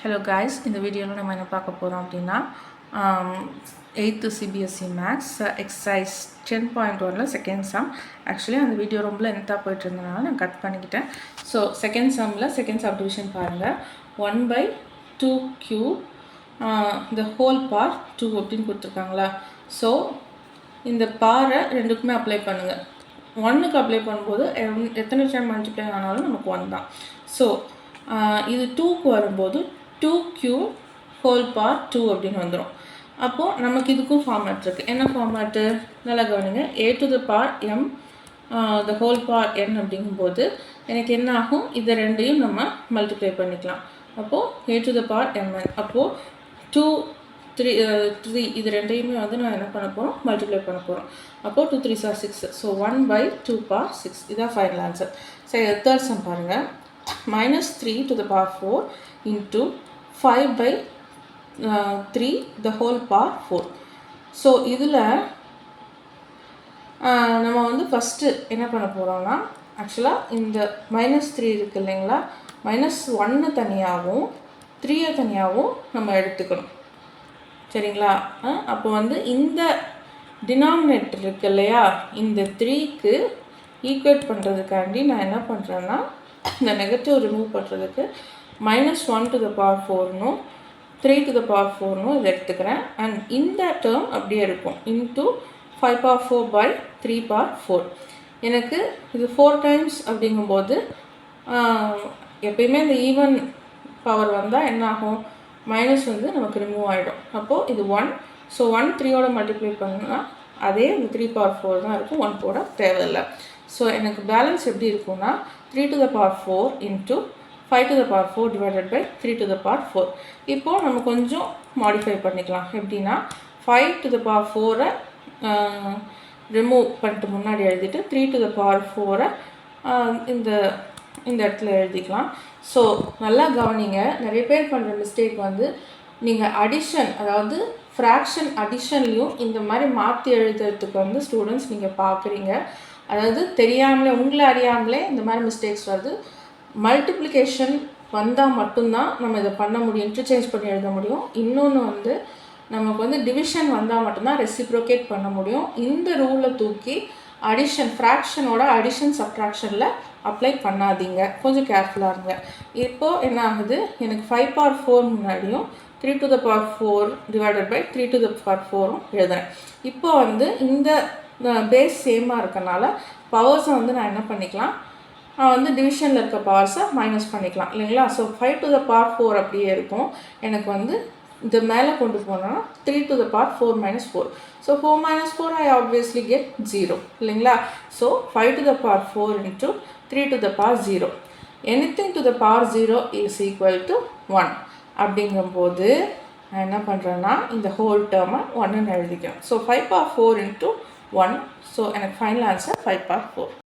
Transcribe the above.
Hello guys, இந்த வீடியோவில் நம்ம என்ன பார்க்க போகிறோம் அப்படின்னா 8th CBSE Maths exercise 10.1 second sum. Actually அந்த வீடியோ ரொம்ப லென்த்தாக போயிட்டு இருந்தனால நான் கட் பண்ணிக்கிட்டேன். ஸோ செகண்ட் சப்டிவிஷன் பாருங்கள். 1/2 the whole part 2 அப்படின்னு கொடுத்துருக்காங்களா. ஸோ இந்த பாரை ரெண்டுக்குமே அப்ளை பண்ணுங்கள். 1க்கு அப்ளை பண்ணும்போது எத்தனை டைம் மல்டிப்ளை ஆனாலும் நமக்கு 1 தான். ஸோ இது 2க்கு வரும்போது 2q whole part 2 அப்படின்னு வந்துடும். அப்போது நமக்கு இதுக்கும் ஃபார்மேட் இருக்குது. என்ன ஃபார்மேட்டு நல்லா கவனிங்க. a to the power m the whole power n அப்படிங்கும்போது எனக்கு என்ன ஆகும், இதை ரெண்டையும் நம்ம மல்டிப்ளை பண்ணிக்கலாம். அப்போது a to the power mn. அப்போது 2 3 இது ரெண்டையுமே வந்து நான் என்ன பண்ண போகிறோம், மல்டிப்ளை பண்ண போகிறோம். அப்போது 2 3s are 6. ஸோ 1/2 power 6 இதான் ஃபைனல் ஆன்சர். சரி, தேர்ட் சம் பாருங்கள். -3 to the power 4 into 5/3 the whole power 4. So இதில் நம்ம வந்து ஃபஸ்ட்டு என்ன பண்ண போகிறோம்னா, ஆக்சுவலாக இந்த -3 இருக்குது இல்லைங்களா, -1 தனியாகவும் 3 தனியாகவும் நம்ம எடுத்துக்கணும். சரிங்களா? அப்போ வந்து இந்த டினாமினேட்டர் இருக்கு இல்லையா, இந்த 3க்கு ஈக்குவேட் பண்ணுறதுக்காண்டி நான் என்ன பண்ணுறேன்னா, இந்த நெகட்டிவ் ரிமூவ் பண்ணுறதுக்கு -1 to the power 4னும் 3 to the power 4னும் இதை எடுத்துக்கிறேன். அண்ட் இந்த டேர்ம் அப்படியே இருக்கும் இன்ட்டு 5 power 4/3 power 4. எனக்கு இது 4 டைம்ஸ் அப்படிங்கும்போது எப்பயுமே இந்த ஈவன் பவர் வந்தால் என்ன ஆகும், மைனஸ் வந்து நமக்கு ரிமூவ் ஆகிடும். அப்போது இது 1. ஸோ 1 3யோட மல்டிப்ளை பண்ணால் அதே இந்த 3 power 4 தான் இருக்கும், 1 போட தேவையில்லை. ஸோ எனக்கு பேலன்ஸ் எப்படி இருக்கும்னா 3 to the power 4 into 5 to the power 4 divided by 3 to the power 4. இப்போது நம்ம கொஞ்சம் மாடிஃபை பண்ணிக்கலாம். எப்படின்னா 5 to the power 4 ரிமூவ் பண்ணிட்டு முன்னாடி எழுதிட்டு 3 to the power 4 இந்த இடத்துல எழுதிக்கலாம். ஸோ நல்லா கவனிங்க. நிறைய பேர் பண்ணுற மிஸ்டேக் வந்து நீங்கள் அடிஷன், அதாவது ஃப்ராக்ஷன் அடிஷன்லையும் இந்த மாதிரி மாற்றி எழுதுறதுக்கு வந்து ஸ்டூடெண்ட்ஸ் நீங்கள் பார்க்குறீங்க. அதாவது தெரியாமலே, உங்களை அறியாமலே இந்த மாதிரி மிஸ்டேக்ஸ் வருது. மல்டிப்ளிகேஷன் வந்தால் மட்டும்தான் நம்ம இதை பண்ண முடியும், இன்டர்சேஞ்ச் பண்ணி எழுத முடியும். இன்னொன்று வந்து நமக்கு வந்து டிவிஷன் வந்தால் மட்டும்தான் ரெசிப்ரோகேட் பண்ண முடியும். இந்த ரூலை தூக்கி அடிஷன், ஃப்ராக்ஷனோட அடிஷன் சப்ட்ராக்ஷனில் அப்ளை பண்ணாதீங்க, கொஞ்சம் கேர்ஃபுல்லாக இருங்க. இப்போது என்ன ஆகுது, எனக்கு 5 power 4 முன்னாடியும் 3 to the power 4 divided by 3 to the power 4ம் எழுதுறேன். இப்போ வந்து இந்த பேஸ் சேமாக இருக்கனால பவர்ஸை வந்து நான் என்ன பண்ணிக்கலாம், வந்து டிவிஷனில் இருக்க பவர்ஸை மைனஸ் பண்ணிக்கலாம் இல்லைங்களா. ஸோ 5 to the power 4 அப்படியே இருக்கும். எனக்கு வந்து இது மேலே கொண்டு போனோன்னா 3 to the power 4 minus 4. So 4 minus 4 I obviously get 0 இல்லைங்களா. So 5 to the power 4 into 3 to the power 0. anything to the power 0 is equal to 1. அப்படிங்கும்போது நான் என்ன பண்ணுறேன்னா, இந்த ஹோல் டேர்மை 1ன்னு எழுதிக்கிறேன். So 5 power 4 into 1. ஸோ எனக்கு ஃபைனல் ஆன்சர் 5 power 4.